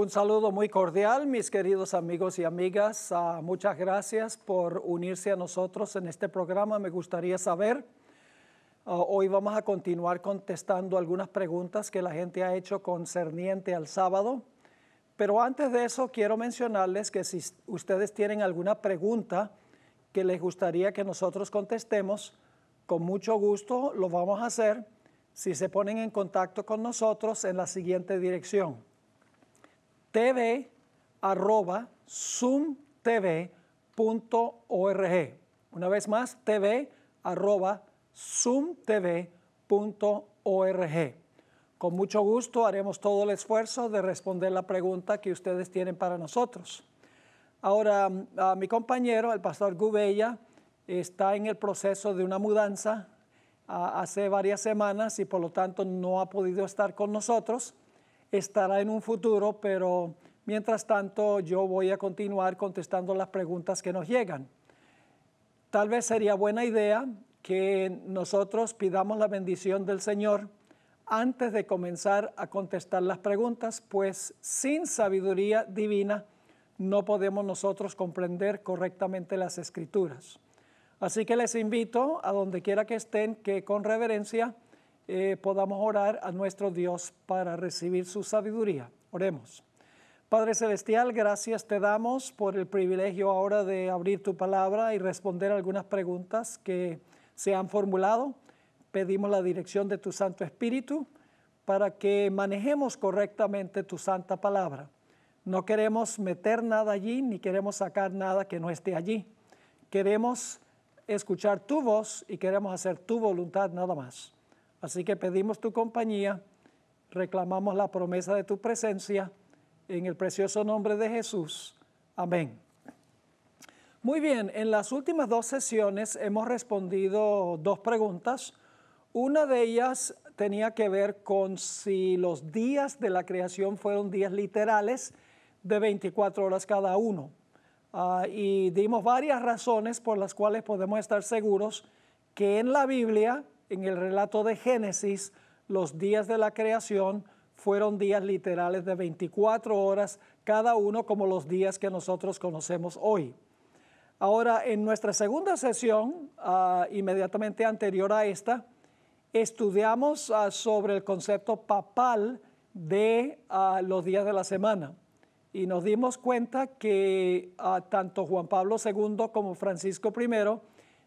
Un saludo muy cordial, mis queridos amigos y amigas. Muchas gracias por unirse a nosotros en este programa. Me gustaría saber, hoy vamos a continuar contestando algunas preguntas que la gente ha hecho concerniente al sábado. Pero antes de eso, quiero mencionarles que si ustedes tienen alguna pregunta que les gustaría que nosotros contestemos, con mucho gusto lo vamos a hacer si se ponen en contacto con nosotros en la siguiente dirección: tv@zoomtv.org. Una vez más, tv@zoomtv.org. Con mucho gusto haremos todo el esfuerzo de responder la pregunta que ustedes tienen para nosotros. Ahora, mi compañero, el pastor Gubella, está en el proceso de una mudanza hace varias semanas y por lo tanto no ha podido estar con nosotros. Estará en un futuro, pero mientras tanto yo voy a continuar contestando las preguntas que nos llegan. Tal vez sería buena idea que nosotros pidamos la bendición del Señor antes de comenzar a contestar las preguntas, pues sin sabiduría divina no podemos nosotros comprender correctamente las Escrituras. Así que les invito a donde quiera que estén, que con reverencia podamos orar a nuestro Dios para recibir su sabiduría. Oremos. Padre Celestial, gracias te damos por el privilegio ahora de abrir tu palabra y responder algunas preguntas que se han formulado. Pedimos la dirección de tu Santo Espíritu para que manejemos correctamente tu santa palabra. No queremos meter nada allí, ni queremos sacar nada que no esté allí. Queremos escuchar tu voz y queremos hacer tu voluntad nada más. Así que pedimos tu compañía, reclamamos la promesa de tu presencia, en el precioso nombre de Jesús. Amén. Muy bien, en las últimas dos sesiones hemos respondido dos preguntas. Una de ellas tenía que ver con si los días de la creación fueron días literales de 24 horas cada uno. Y dimos varias razones por las cuales podemos estar seguros que en la Biblia, en el relato de Génesis, los días de la creación fueron días literales de 24 horas cada uno, como los días que nosotros conocemos hoy. Ahora, en nuestra segunda sesión, inmediatamente anterior a esta, estudiamos sobre el concepto papal de los días de la semana. Y nos dimos cuenta que tanto Juan Pablo II como Francisco I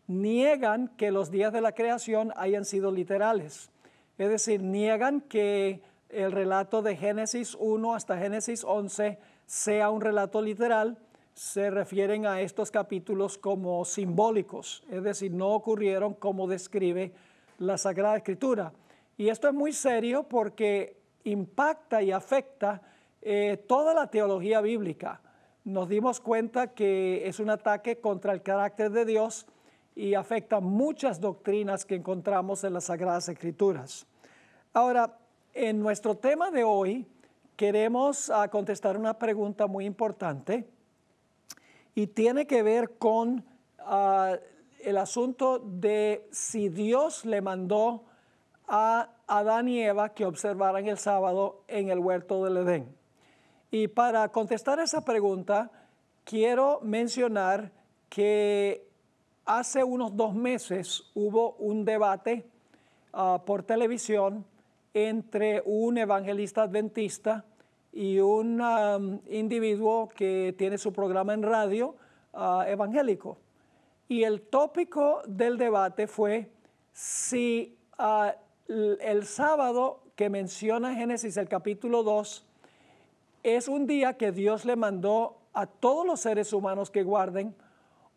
niegan que los días de la creación hayan sido literales. Es decir, niegan que el relato de Génesis 1 hasta Génesis 11 sea un relato literal. Se refieren a estos capítulos como simbólicos, es decir, no ocurrieron como describe la Sagrada Escritura. Y esto es muy serio porque impacta y afecta toda la teología bíblica. Nos dimos cuenta que es un ataque contra el carácter de Dios y afecta muchas doctrinas que encontramos en las Sagradas Escrituras. Ahora, en nuestro tema de hoy queremos contestar una pregunta muy importante y tiene que ver con el asunto de si Dios le mandó a Adán y Eva que observaran el sábado en el huerto del Edén. Y para contestar esa pregunta, quiero mencionar que hace unos 2 meses hubo un debate por televisión entre un evangelista adventista y un individuo que tiene su programa en radio evangélico. Y el tópico del debate fue si el sábado que menciona Génesis, el capítulo 2, es un día que Dios le mandó a todos los seres humanos que guarden,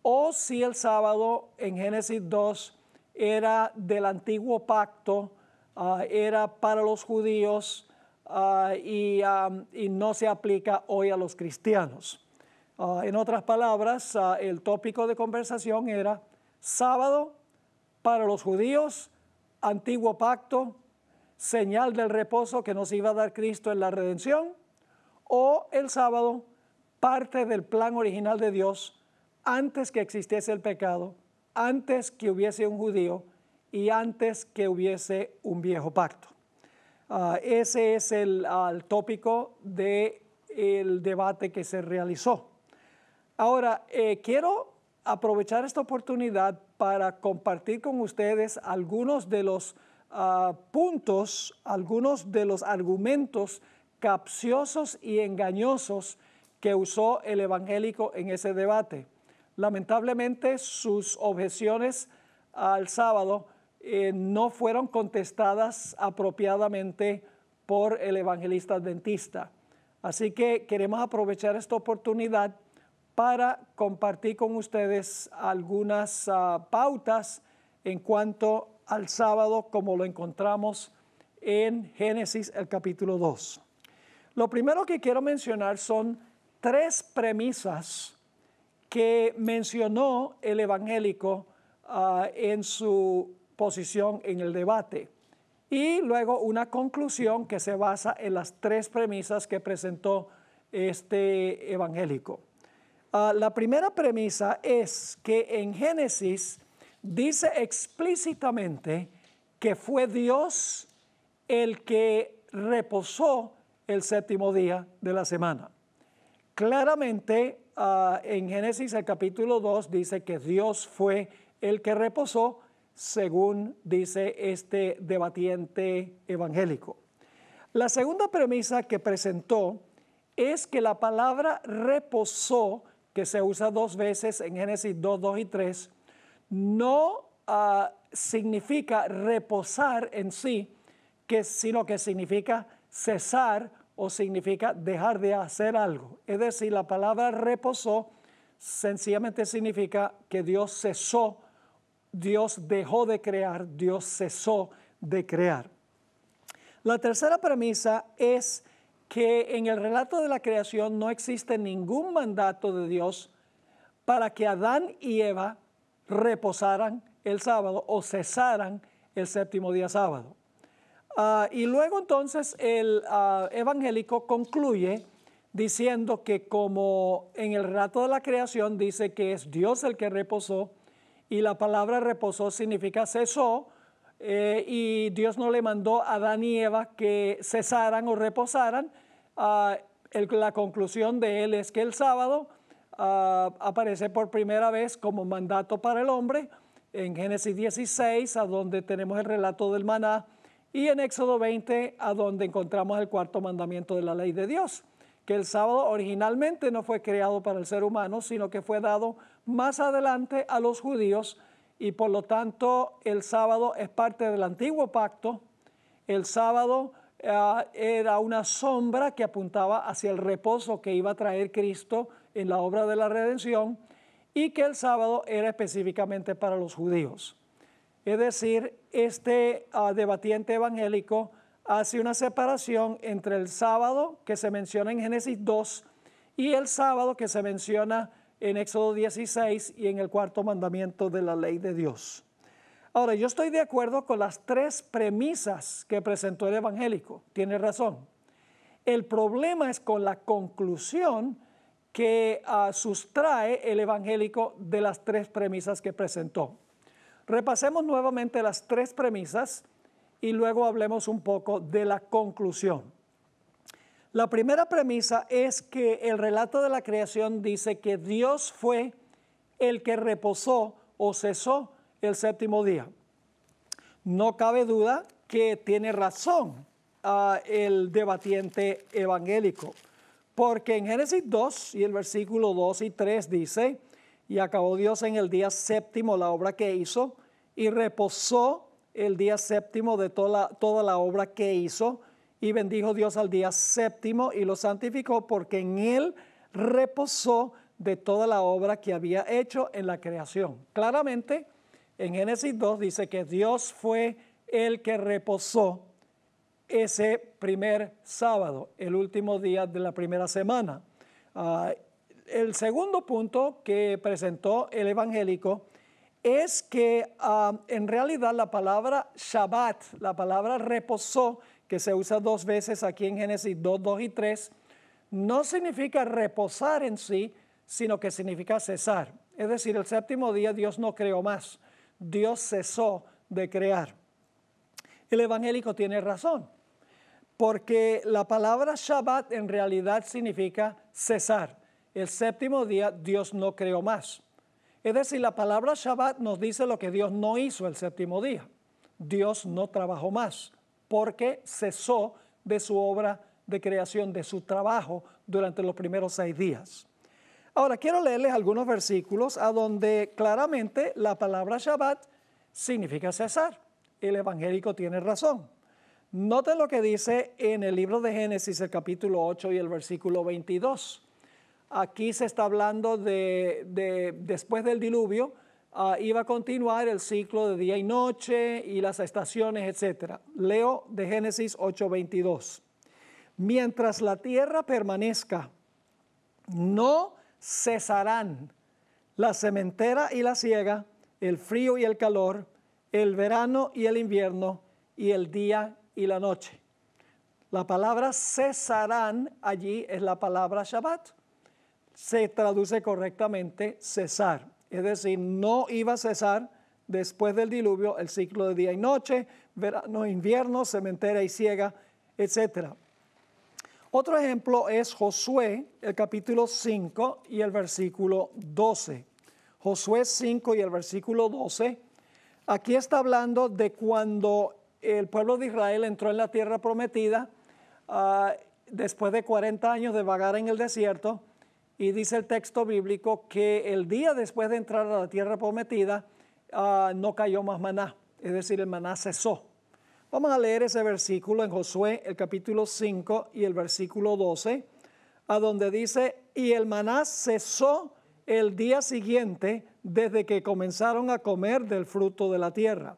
o si el sábado en Génesis 2 era del antiguo pacto, era para los judíos y no se aplica hoy a los cristianos. En otras palabras, el tópico de conversación era sábado para los judíos, antiguo pacto, señal del reposo que nos iba a dar Cristo en la redención, o el sábado, parte del plan original de Dios antes que existiese el pecado, antes que hubiese un judío y antes que hubiese un viejo pacto. Ese es el tópico de el debate que se realizó. Ahora, quiero aprovechar esta oportunidad para compartir con ustedes algunos de los puntos, algunos de los argumentos capciosos y engañosos que usó el evangélico en ese debate. Lamentablemente, sus objeciones al sábado no fueron contestadas apropiadamente por el evangelista adventista. Así que queremos aprovechar esta oportunidad para compartir con ustedes algunas pautas en cuanto al sábado, como lo encontramos en Génesis, el capítulo 2. Lo primero que quiero mencionar son 3 premisas que mencionó el evangélico en su posición en el debate. Y luego una conclusión que se basa en las 3 premisas que presentó este evangélico. La primera premisa es que en Génesis dice explícitamente que fue Dios el que reposó el 7º día de la semana. Claramente en Génesis el capítulo 2 dice que Dios fue el que reposó, según dice este debatiente evangélico. La segunda premisa que presentó es que la palabra reposó, que se usa 2 veces en Génesis 2, 2 y 3, no significa reposar en sí, sino que significa cesar o significa dejar de hacer algo. Es decir, la palabra reposó sencillamente significa que Dios cesó, Dios dejó de crear, Dios cesó de crear. La tercera premisa es que en el relato de la creación no existe ningún mandato de Dios para que Adán y Eva reposaran el sábado o cesaran el 7º día sábado. Y luego entonces el evangélico concluye diciendo que como en el relato de la creación dice que es Dios el que reposó, y la palabra reposó significa cesó, y Dios no le mandó a Adán y Eva que cesaran o reposaran. La conclusión de él es que el sábado aparece por primera vez como mandato para el hombre en Génesis 16, a donde tenemos el relato del maná, y en Éxodo 20, a donde encontramos el 4º mandamiento de la ley de Dios, que el sábado originalmente no fue creado para el ser humano, sino que fue dado más adelante a los judíos, y por lo tanto el sábado es parte del antiguo pacto. El sábado era una sombra que apuntaba hacia el reposo que iba a traer Cristo en la obra de la redención, y que el sábado era específicamente para los judíos. Es decir, este debatiente evangélico hace una separación entre el sábado que se menciona en Génesis 2 y el sábado que se menciona en Éxodo 16 y en el 4º mandamiento de la ley de Dios. Ahora, yo estoy de acuerdo con las 3 premisas que presentó el evangélico. Tiene razón. El problema es con la conclusión que sustrae el evangélico de las 3 premisas que presentó. Repasemos nuevamente las 3 premisas y luego hablemos un poco de la conclusión. La primera premisa es que el relato de la creación dice que Dios fue el que reposó o cesó el 7º día. No cabe duda que tiene razón el debatiente evangélico, porque en Génesis 2 y el versículo 2 y 3 dice: y acabó Dios en el día 7º la obra que hizo, y reposó el día 7º de toda la obra que hizo, y bendijo Dios al día 7º y lo santificó, porque en él reposó de toda la obra que había hecho en la creación. Claramente, en Génesis 2 dice que Dios fue el que reposó ese primer sábado, el último día de la primera semana. El segundo punto que presentó el evangélico es que en realidad la palabra Shabbat, la palabra reposó, que se usa 2 veces aquí en Génesis 2, 2 y 3, no significa reposar en sí, sino que significa cesar. Es decir, el 7º día Dios no creó más, Dios cesó de crear. El evangélico tiene razón, porque la palabra Shabbat en realidad significa cesar. El séptimo día Dios no creó más. Es decir, la palabra Shabbat nos dice lo que Dios no hizo el séptimo día. Dios no trabajó más porque cesó de su obra de creación, de su trabajo durante los primeros 6 días. Ahora, quiero leerles algunos versículos a donde claramente la palabra Shabbat significa cesar. El evangélico tiene razón. Noten lo que dice en el libro de Génesis, el capítulo 8 y el versículo 22. Aquí se está hablando de después del diluvio, iba a continuar el ciclo de día y noche y las estaciones, etc. Leo de Génesis 8:22. Mientras la tierra permanezca, no cesarán la sementera y la siega, el frío y el calor, el verano y el invierno, y el día y la noche. La palabra cesarán allí es la palabra Shabbat. Se traduce correctamente cesar. Es decir, no iba a cesar después del diluvio el ciclo de día y noche, verano, invierno, sementera y siega, etc. Otro ejemplo es Josué, el capítulo 5 y el versículo 12. Josué 5 y el versículo 12. Aquí está hablando de cuando el pueblo de Israel entró en la tierra prometida después de 40 años de vagar en el desierto. Y dice el texto bíblico que el día después de entrar a la tierra prometida no cayó más maná, es decir, el maná cesó. Vamos a leer ese versículo en Josué, el capítulo 5 y el versículo 12, a donde dice, y el maná cesó el día siguiente desde que comenzaron a comer del fruto de la tierra.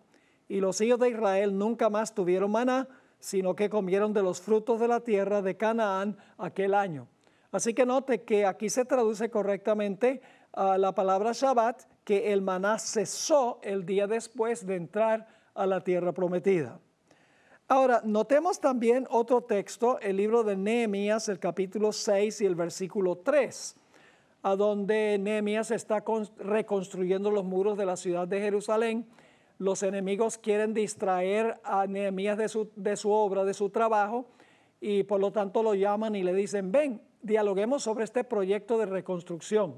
Y los hijos de Israel nunca más tuvieron maná, sino que comieron de los frutos de la tierra de Canaán aquel año. Así que note que aquí se traduce correctamente la palabra Shabbat, que el maná cesó el día después de entrar a la tierra prometida. Ahora, notemos también otro texto, el libro de Nehemías, el capítulo 6 y el versículo 3, a donde Nehemías está reconstruyendo los muros de la ciudad de Jerusalén. Los enemigos quieren distraer a Nehemías de su obra, de su trabajo, y por lo tanto lo llaman y le dicen, ven, dialoguemos sobre este proyecto de reconstrucción.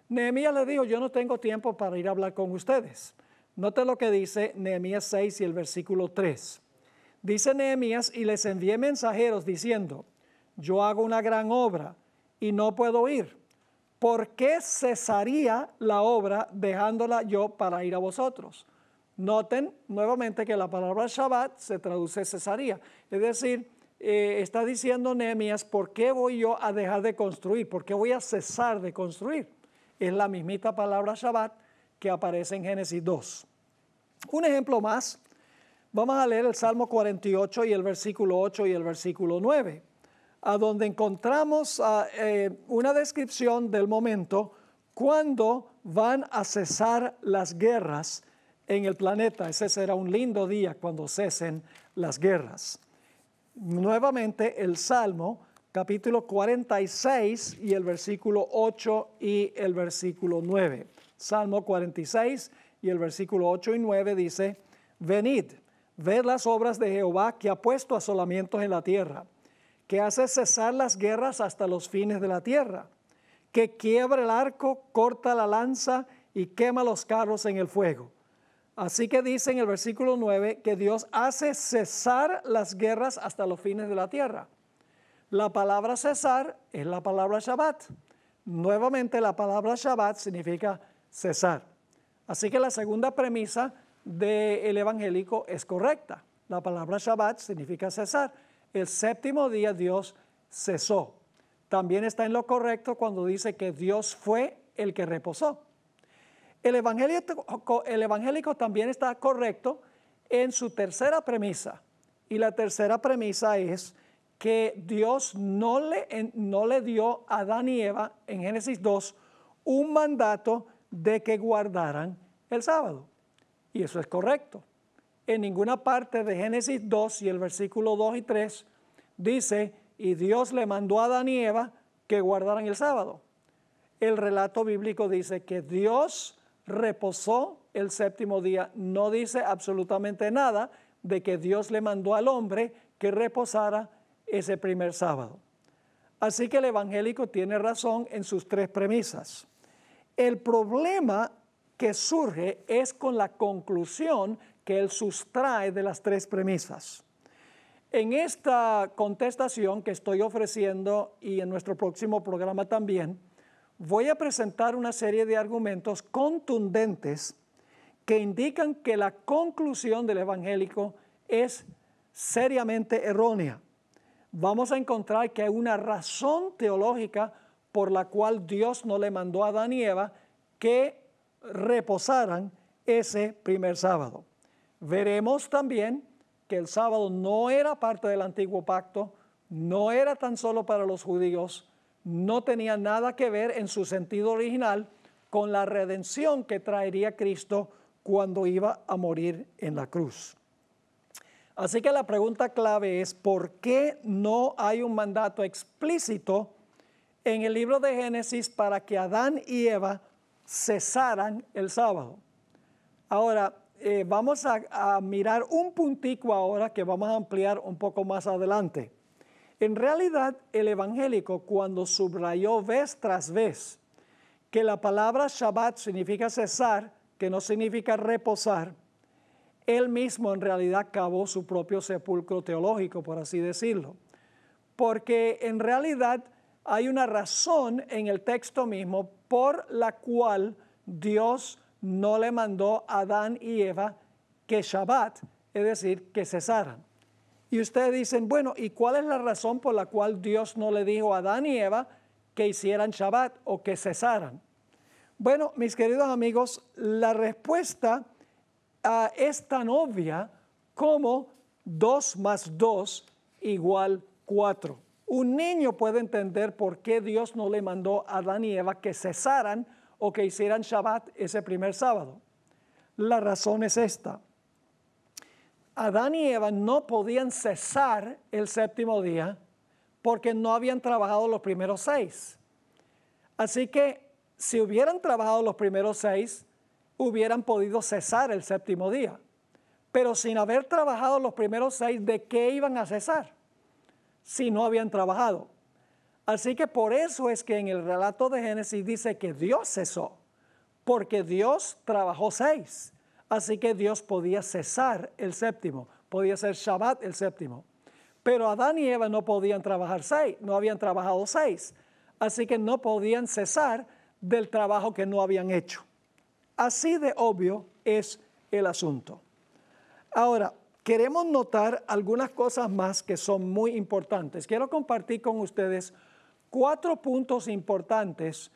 Nehemías le dijo, yo no tengo tiempo para ir a hablar con ustedes. Note lo que dice Nehemías 6 y el versículo 3. Dice Nehemías, y les envié mensajeros diciendo, yo hago una gran obra y no puedo ir. ¿Por qué cesaría la obra dejándola yo para ir a vosotros? Noten nuevamente que la palabra Shabbat se traduce cesaría. Es decir, está diciendo Nehemías, ¿por qué voy yo a dejar de construir? ¿Por qué voy a cesar de construir? Es la mismita palabra Shabbat que aparece en Génesis 2. Un ejemplo más, vamos a leer el Salmo 48 y el versículo 8 y el versículo 9, a donde encontramos una descripción del momento cuando van a cesar las guerras en el planeta. Ese será un lindo día cuando cesen las guerras. Nuevamente el Salmo, capítulo 46 y el versículo 8 y el versículo 9. Salmo 46 y el versículo 8 y 9 dice, venid, ved las obras de Jehová que ha puesto asolamientos en la tierra, que hace cesar las guerras hasta los fines de la tierra, que quiebra el arco, corta la lanza y quema los carros en el fuego. Así que dice en el versículo 9 que Dios hace cesar las guerras hasta los fines de la tierra. La palabra cesar es la palabra Shabbat. Nuevamente la palabra Shabbat significa cesar. Así que la segunda premisa del evangélico es correcta. La palabra Shabbat significa cesar. El séptimo día Dios cesó. También está en lo correcto cuando dice que Dios fue el que reposó. El evangélico también está correcto en su tercera premisa. Y la tercera premisa es que Dios no le dio a Adán y Eva en Génesis 2 un mandato de que guardaran el sábado. Y eso es correcto. En ninguna parte de Génesis 2 y el versículo 2 y 3 dice, y Dios le mandó a Adán y Eva que guardaran el sábado. El relato bíblico dice que Dios reposó el séptimo día. No dice absolutamente nada de que Dios le mandó al hombre que reposara ese primer sábado. Así que el evangélico tiene razón en sus tres premisas. El problema que surge es con la conclusión que él sustrae de las tres premisas. En esta contestación que estoy ofreciendo y en nuestro próximo programa también, voy a presentar una serie de argumentos contundentes que indican que la conclusión del evangélico es seriamente errónea. Vamos a encontrar que hay una razón teológica por la cual Dios no le mandó a Adán y Eva que reposaran ese primer sábado. Veremos también que el sábado no era parte del antiguo pacto, no era tan solo para los judíos, no tenía nada que ver en su sentido original con la redención que traería Cristo cuando iba a morir en la cruz. Así que la pregunta clave es, ¿por qué no hay un mandato explícito en el libro de Génesis para que Adán y Eva cesaran el sábado? Ahora, vamos a mirar un puntico ahora que vamos a ampliar un poco más adelante. En realidad, el evangélico, cuando subrayó vez tras vez que la palabra Shabbat significa cesar, que no significa reposar, él mismo en realidad cavó su propio sepulcro teológico, por así decirlo. Porque en realidad hay una razón en el texto mismo por la cual Dios no le mandó a Adán y Eva que Shabbat, es decir, que cesaran. Y ustedes dicen, bueno, ¿y cuál es la razón por la cual Dios no le dijo a Adán y Eva que hicieran Shabbat o que cesaran? Bueno, mis queridos amigos, la respuesta es tan obvia como 2 más 2 igual 4. Un niño puede entender por qué Dios no le mandó a Adán y Eva que cesaran o que hicieran Shabbat ese primer sábado. La razón es esta. Adán y Eva no podían cesar el séptimo día porque no habían trabajado los primeros 6. Así que si hubieran trabajado los primeros 6, hubieran podido cesar el séptimo día. Pero sin haber trabajado los primeros 6, ¿de qué iban a cesar? Si no habían trabajado. Así que por eso es que en el relato de Génesis dice que Dios cesó, porque Dios trabajó 6. Así que Dios podía cesar el séptimo, podía ser Shabbat el séptimo. Pero Adán y Eva no podían trabajar 6, no habían trabajado 6. Así que no podían cesar del trabajo que no habían hecho. Así de obvio es el asunto. Ahora, queremos notar algunas cosas más que son muy importantes. Quiero compartir con ustedes 4 puntos importantes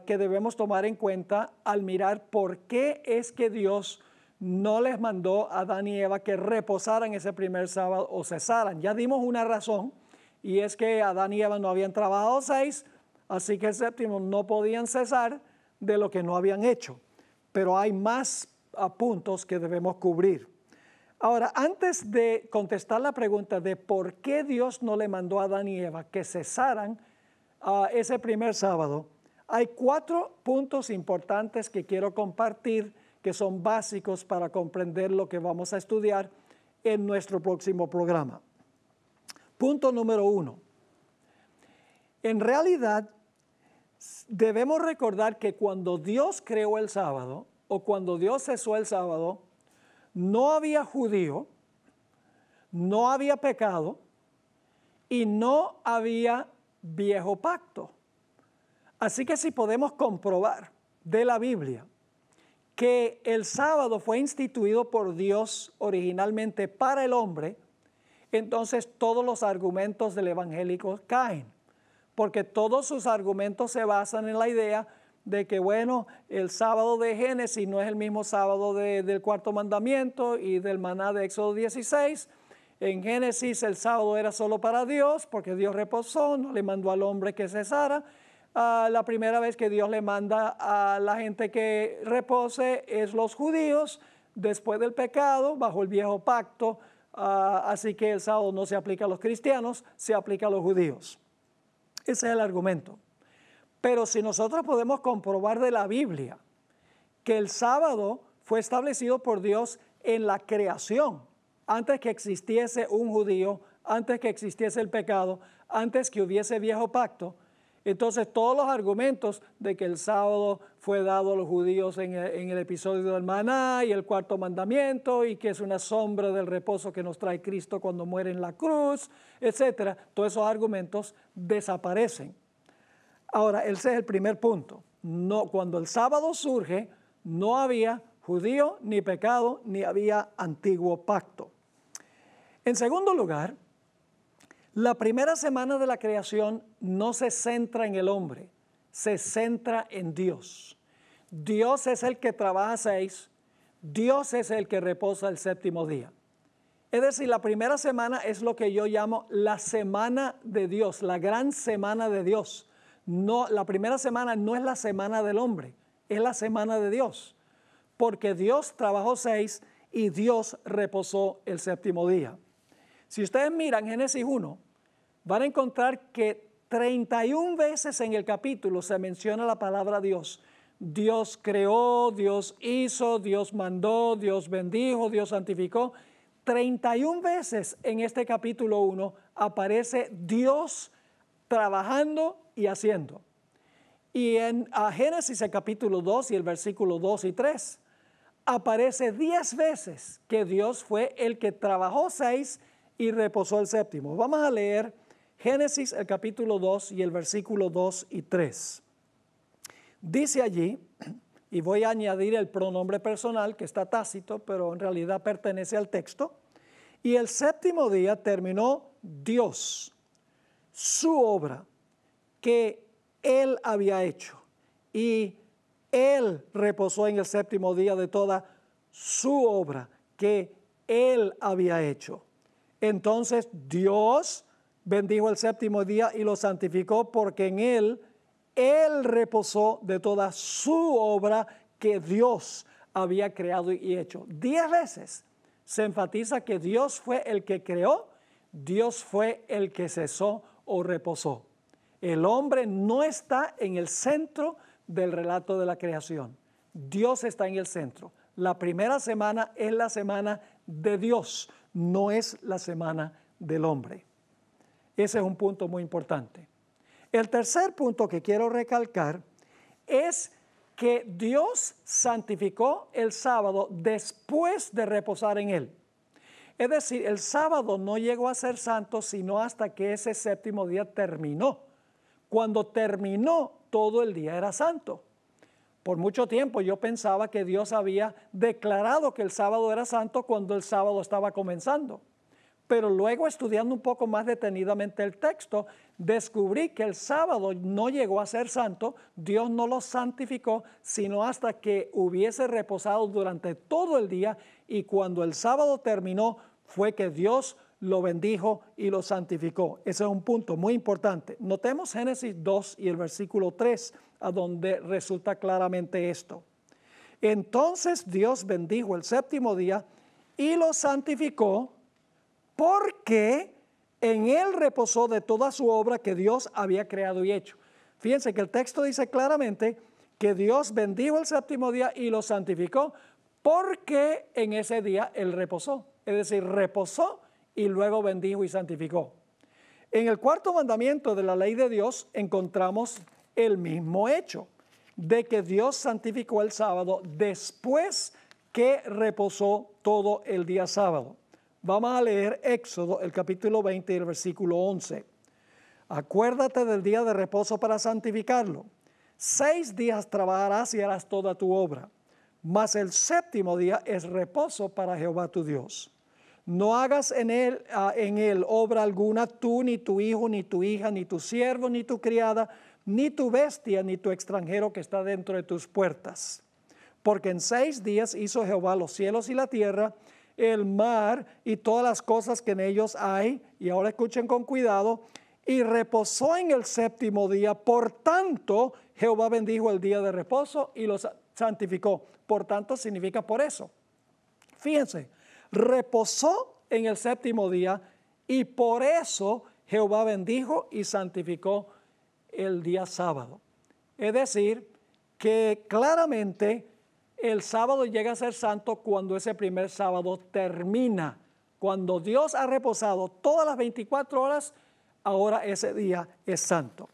que debemos tomar en cuenta al mirar por qué es que Dios no les mandó a Adán y Eva que reposaran ese primer sábado o cesaran. Ya dimos una razón, y es que Adán y Eva no habían trabajado 6, así que el séptimo no podían cesar de lo que no habían hecho. Pero hay más puntos que debemos cubrir. Ahora, antes de contestar la pregunta de por qué Dios no le mandó a Adán y Eva que cesaran ese primer sábado, hay 4 puntos importantes que quiero compartir que son básicos para comprender lo que vamos a estudiar en nuestro próximo programa. Punto número 1. En realidad, debemos recordar que cuando Dios creó el sábado o cuando Dios cesó el sábado, no había judío, no había pecado y no había viejo pacto. Así que si podemos comprobar de la Biblia que el sábado fue instituido por Dios originalmente para el hombre, entonces todos los argumentos del evangélico caen, porque todos sus argumentos se basan en la idea de que, bueno, el sábado de Génesis no es el mismo sábado del cuarto mandamiento y del maná de Éxodo 16. En Génesis el sábado era solo para Dios, porque Dios reposó, no le mandó al hombre que cesara. La primera vez que Dios le manda a la gente que repose es los judíos, después del pecado, bajo el viejo pacto. Así que el sábado no se aplica a los cristianos, se aplica a los judíos. Ese es el argumento. Pero si nosotros podemos comprobar de la Biblia que el sábado fue establecido por Dios en la creación, antes que existiese un judío, antes que existiese el pecado, antes que hubiese viejo pacto. Entonces todos los argumentos de que el sábado fue dado a los judíos en el episodio del maná y el cuarto mandamiento y que es una sombra del reposo que nos trae Cristo cuando muere en la cruz, etcétera, todos esos argumentos desaparecen. Ahora, ese es el primer punto. No, cuando el sábado surge, no había judío ni pecado, ni había antiguo pacto. En segundo lugar, la primera semana de la creación no se centra en el hombre, se centra en Dios. Dios es el que trabaja 6, Dios es el que reposa el séptimo día. Es decir, la primera semana es lo que yo llamo la semana de Dios, la gran semana de Dios. No, la primera semana no es la semana del hombre, es la semana de Dios, porque Dios trabajó 6 y Dios reposó el séptimo día. Si ustedes miran Génesis 1, van a encontrar que 31 veces en el capítulo se menciona la palabra Dios. Dios creó, Dios hizo, Dios mandó, Dios bendijo, Dios santificó. 31 veces en este capítulo 1 aparece Dios trabajando y haciendo. Y en Génesis el capítulo 2 y el versículo 2 y 3 aparece 10 veces que Dios fue el que trabajó 6 y reposó el séptimo. Vamos a leer Génesis el capítulo 2 y el versículo 2 y 3. Dice allí, y voy a añadir el pronombre personal que está tácito, pero en realidad pertenece al texto. Y el séptimo día terminó Dios su obra que Él había hecho. Y Él reposó en el séptimo día de toda su obra que Él había hecho. Entonces Dios bendijo el séptimo día y lo santificó porque en Él reposó de toda su obra que Dios había creado y hecho. 10 veces se enfatiza que Dios fue el que creó, Dios fue el que cesó o reposó. El hombre no está en el centro del relato de la creación. Dios está en el centro. La primera semana es la semana de Dios, no es la semana del hombre. Ese es un punto muy importante. El tercer punto que quiero recalcar es que Dios santificó el sábado después de reposar en él. Es decir, el sábado no llegó a ser santo sino hasta que ese séptimo día terminó. Cuando terminó, todo el día era santo. Por mucho tiempo yo pensaba que Dios había declarado que el sábado era santo cuando el sábado estaba comenzando. Pero luego, estudiando un poco más detenidamente el texto, descubrí que el sábado no llegó a ser santo, Dios no lo santificó, sino hasta que hubiese reposado durante todo el día, y cuando el sábado terminó, fue que Dios lo bendijo y lo santificó. Ese es un punto muy importante. Notemos Génesis 2 y el versículo 3, a donde resulta claramente esto. Entonces Dios bendijo el séptimo día y lo santificó, porque en él reposó de toda su obra que Dios había creado y hecho. Fíjense que el texto dice claramente que Dios bendijo el séptimo día y lo santificó, porque en ese día él reposó. Es decir, reposó y luego bendijo y santificó. En el cuarto mandamiento de la ley de Dios encontramos el mismo hecho, de que Dios santificó el sábado después que reposó todo el día sábado. Vamos a leer Éxodo, el capítulo 20 y el versículo 11. Acuérdate del día de reposo para santificarlo. 6 días trabajarás y harás toda tu obra, mas el séptimo día es reposo para Jehová tu Dios. No hagas en él obra alguna, tú, ni tu hijo, ni tu hija, ni tu siervo, ni tu criada, ni tu bestia, ni tu extranjero que está dentro de tus puertas. Porque en 6 días hizo Jehová los cielos y la tierra, el mar y todas las cosas que en ellos hay. Y ahora escuchen con cuidado. Y reposó en el séptimo día. Por tanto, Jehová bendijo el día de reposo y lo santificó. Por tanto, significa por eso. Fíjense, reposó en el séptimo día y por eso Jehová bendijo y santificó el día sábado. Es decir, que claramente el sábado llega a ser santo cuando ese primer sábado termina, Cuando Dios ha reposado todas las 24 horas, ahora ese día es santo.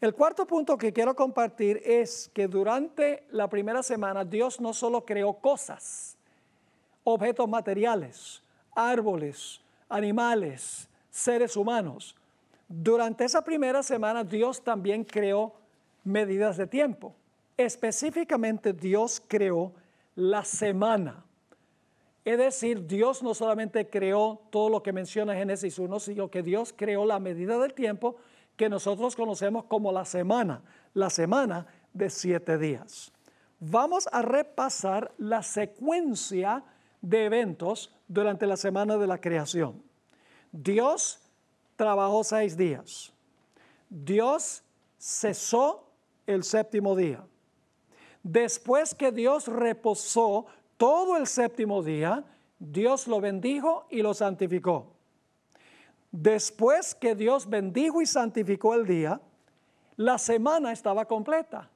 El cuarto punto que quiero compartir es que durante la primera semana Dios no solo creó cosas, objetos materiales, árboles, animales, seres humanos. Durante esa primera semana Dios también creó medidas de tiempo. Específicamente Dios creó la semana. Es decir, Dios no solamente creó todo lo que menciona Génesis 1, sino que Dios creó la medida del tiempo que nosotros conocemos como la semana de 7 días. Vamos a repasar la secuencia de eventos durante la semana de la creación. Dios trabajó 6 días. Dios cesó el séptimo día. Después que Dios reposó todo el séptimo día, Dios lo bendijo y lo santificó. Después que Dios bendijo y santificó el día, la semana estaba completa.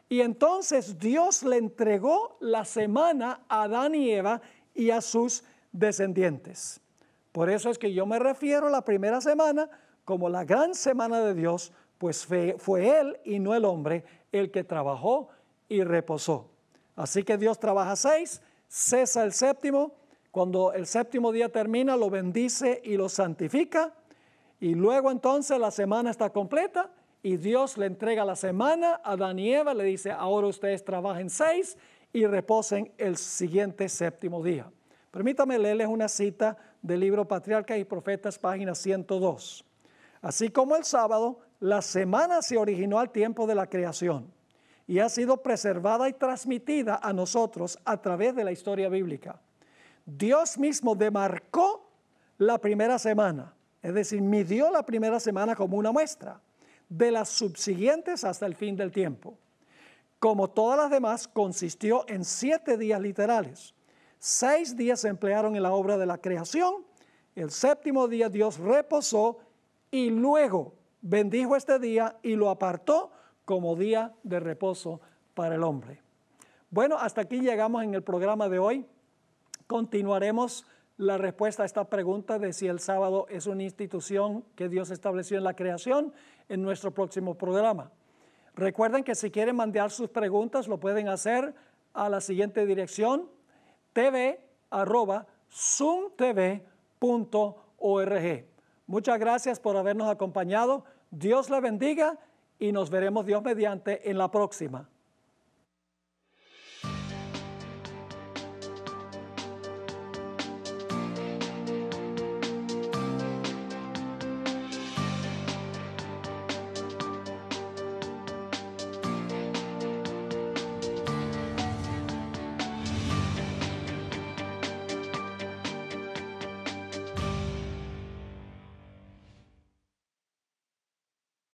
Y entonces Dios le entregó la semana a Adán y Eva y a sus descendientes. Por eso es que yo me refiero a la primera semana como la gran semana de Dios, pues fue Él y no el hombre el que trabajó y reposó. Así que Dios trabaja 6, cesa el séptimo. Cuando el séptimo día termina, lo bendice y lo santifica. Y luego entonces la semana está completa y Dios le entrega la semana a Adán y Eva. Le dice, ahora ustedes trabajen 6 y reposen el siguiente séptimo día. Permítame leerles una cita del libro Patriarcas y Profetas, página 102. Así como el sábado, la semana se originó al tiempo de la creación y ha sido preservada y transmitida a nosotros a través de la historia bíblica. Dios mismo demarcó la primera semana, es decir, midió la primera semana como una muestra de las subsiguientes hasta el fin del tiempo. Como todas las demás, consistió en 7 días literales. 6 días se emplearon en la obra de la creación. El séptimo día Dios reposó y luego bendijo este día y lo apartó como día de reposo para el hombre. Bueno, hasta aquí llegamos en el programa de hoy. Continuaremos la respuesta a esta pregunta de si el sábado es una institución que Dios estableció en la creación en nuestro próximo programa. Recuerden que si quieren mandar sus preguntas lo pueden hacer a la siguiente dirección: tv@zoomtv.org. Muchas gracias por habernos acompañado. Dios le bendiga y nos veremos Dios mediante en la próxima.